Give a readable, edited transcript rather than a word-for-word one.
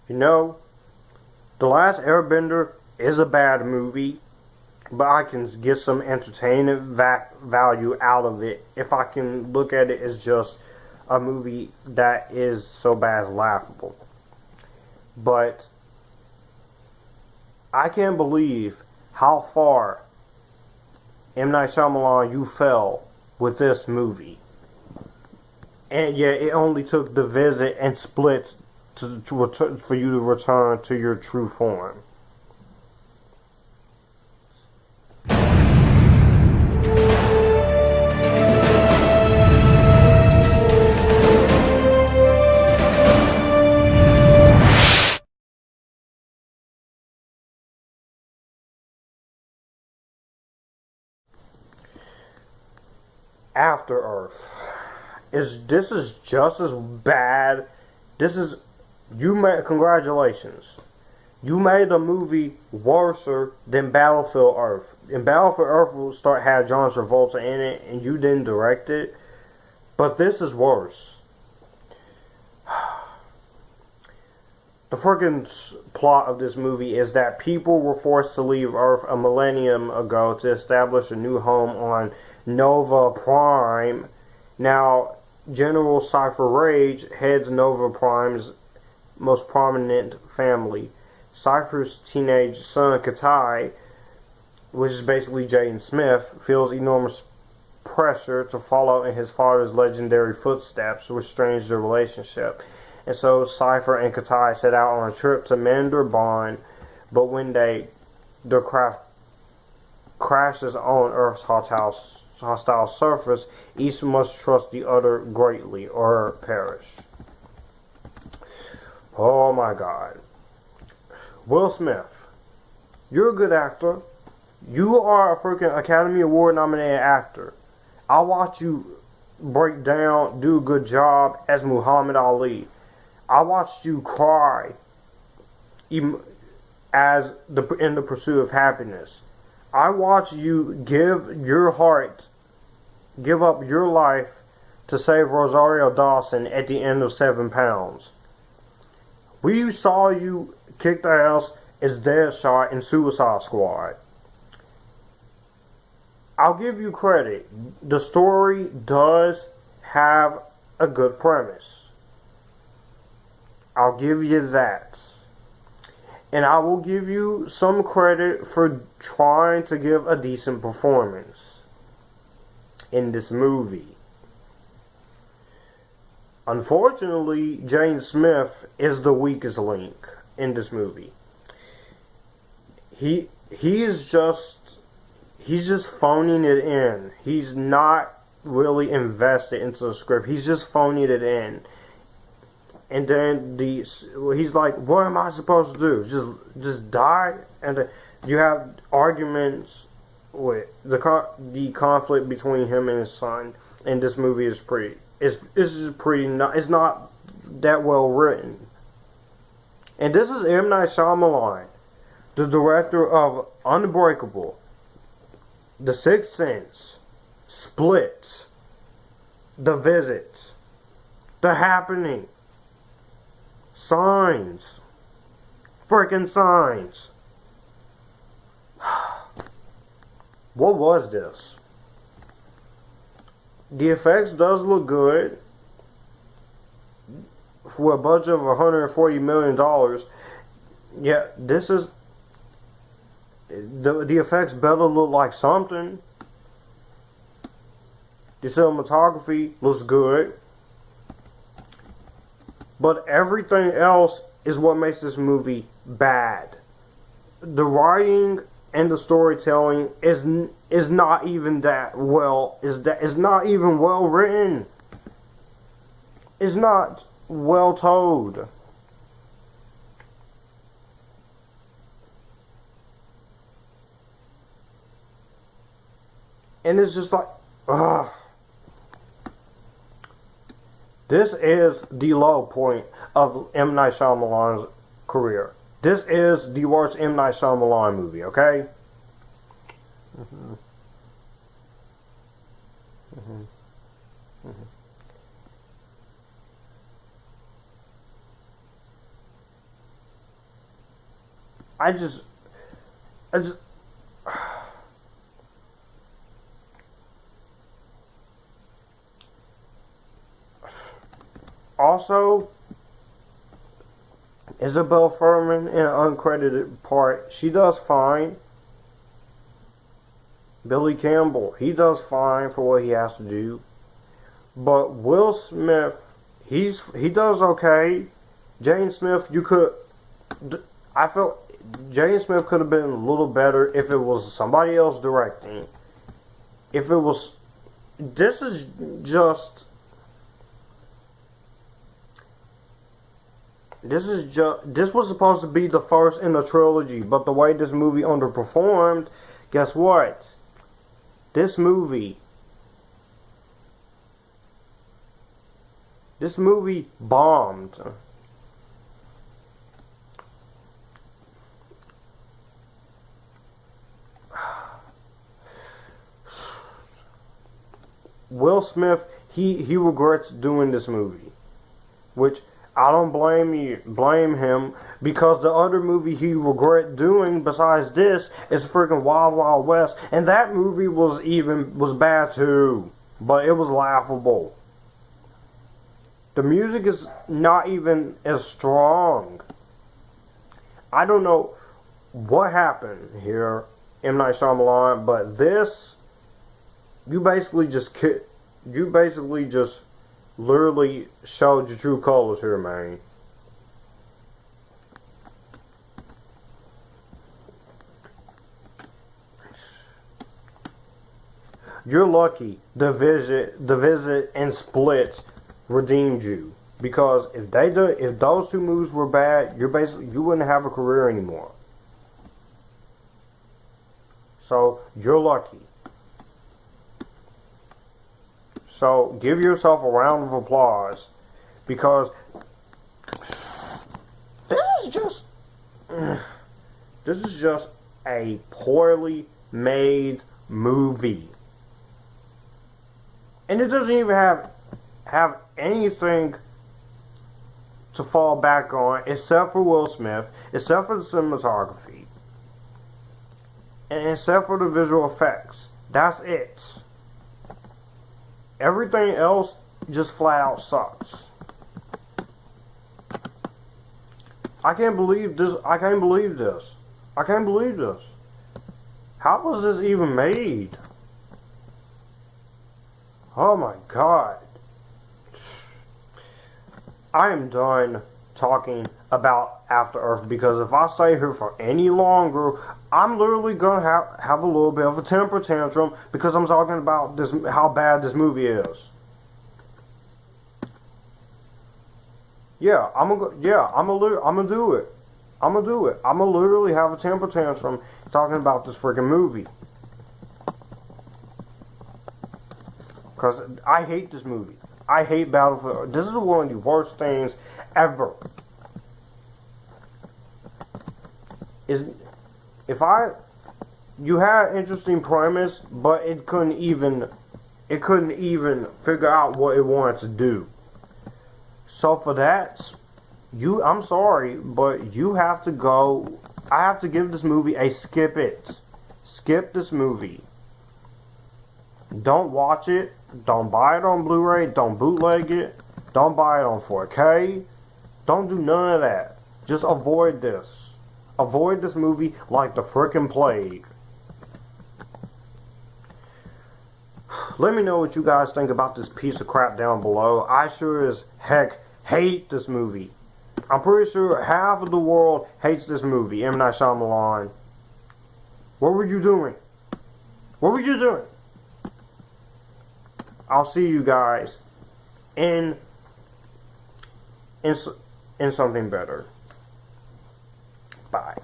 You know, The Last Airbender is a bad movie, but I can get some entertainment value out of it if I can look at it as just a movie that is so bad it's laughable. But I can't believe how far M. Night Shyamalan you fell with this movie. And yet it only took The Visit and Split for you to return to your true form. After Earth. This is just as bad. This is congratulations. You made a movie worse than Battlefield Earth. And Battlefield Earth will had John Travolta in it, and you didn't direct it. But this is worse. The freaking plot of this movie is that people were forced to leave Earth a millennium ago to establish a new home on Nova Prime. Now, General Cypher Rage heads Nova Prime's most prominent family. Cypher's teenage son, Katai, which is basically Jaden Smith, feels enormous pressure to follow in his father's legendary footsteps, which strains their relationship. And so Cypher and Katai set out on a trip to mend their bond, but when their craft crashes on Earth's hostile surface, each must trust the other greatly or perish. Oh my God. Will Smith, you're a good actor. You are a freaking Academy Award nominated actor. I watch you break down, do a good job as Muhammad Ali. I watched you cry in the pursuit of happiness. I watched you give up your life to save Rosario Dawson at the end of 7 pounds. We saw you kick the ass as Deadshot in Suicide Squad. I'll give you credit. The story does have a good premise. I'll give you that. And I will give you some credit for trying to give a decent performance in this movie. Unfortunately, Jaden Smith is the weakest link in this movie. He's just phoning it in. He's not really invested into the script. He's just phoning it in. And then he's like, what am I supposed to do? Just die? And you have arguments with the conflict between him and his son. And this movie is it's not that well written. And this is M. Night Shyamalan, the director of Unbreakable, The Sixth Sense, Split, The Visit, The Happening, Signs. Freaking Signs. What was this? The effects does look good. For a budget of $140 million. Yeah, this is... The effects better look like something. The cinematography looks good. But everything else is what makes this movie bad. The writing and the storytelling is not even that well. Is not even well written. It's not well told. And it's just like, ugh. This is the low point of M. Night Shyamalan's career. This is the worst M. Night Shyamalan movie, okay? Mm-hmm. Mm-hmm. Mm-hmm. I just also, Isabelle Fuhrman in an uncredited part, she does fine. Billy Campbell, he does fine for what he has to do. But Will Smith, he does okay. Jaden Smith, I felt Jaden Smith could have been a little better if it was somebody else directing. If it was, this was supposed to be the first in the trilogy, but the way this movie underperformed, guess what? This movie bombed. Will Smith, he regrets doing this movie, which I don't blame him, because the other movie he regret doing besides this is freaking Wild Wild West, and that movie was bad too, but it was laughable. The music is not even as strong. I don't know what happened here, M. Night Shyamalan, but this, you basically just literally showed your true colors here, man. You're lucky the visit and Split redeemed you, because if those two movies were bad, you wouldn't have a career anymore. So you're lucky. So give yourself a round of applause, because this is just a poorly made movie. And it doesn't even have anything to fall back on except for Will Smith, except for the cinematography, and except for the visual effects. That's it. Everything else just flat out sucks. I can't believe this. I can't believe this. I can't believe this. How was this even made? Oh my God. I am done talking about After Earth, because if I stay here for any longer, I'm literally gonna have a little bit of a temper tantrum, because I'm talking about this, how bad this movie is. Yeah, I'm gonna do it. I'm gonna do it. I'm gonna literally have a temper tantrum talking about this freaking movie, because I hate this movie. I hate Battlefield. This is one of the worst things ever. You had an interesting premise, but it couldn't even figure out what it wanted to do. So for that, I'm sorry, but you have to go. I have to give this movie a skip it. Skip this movie. Don't watch it. Don't buy it on Blu-ray. Don't bootleg it. Don't buy it on 4K. Don't do none of that. Just avoid this. Avoid this movie like the frickin' plague. Let me know what you guys think about this piece of crap down below. I sure as heck hate this movie. I'm pretty sure half of the world hates this movie. M. Night Shyamalan. What were you doing? What were you doing? I'll see you guys in something better. Bye.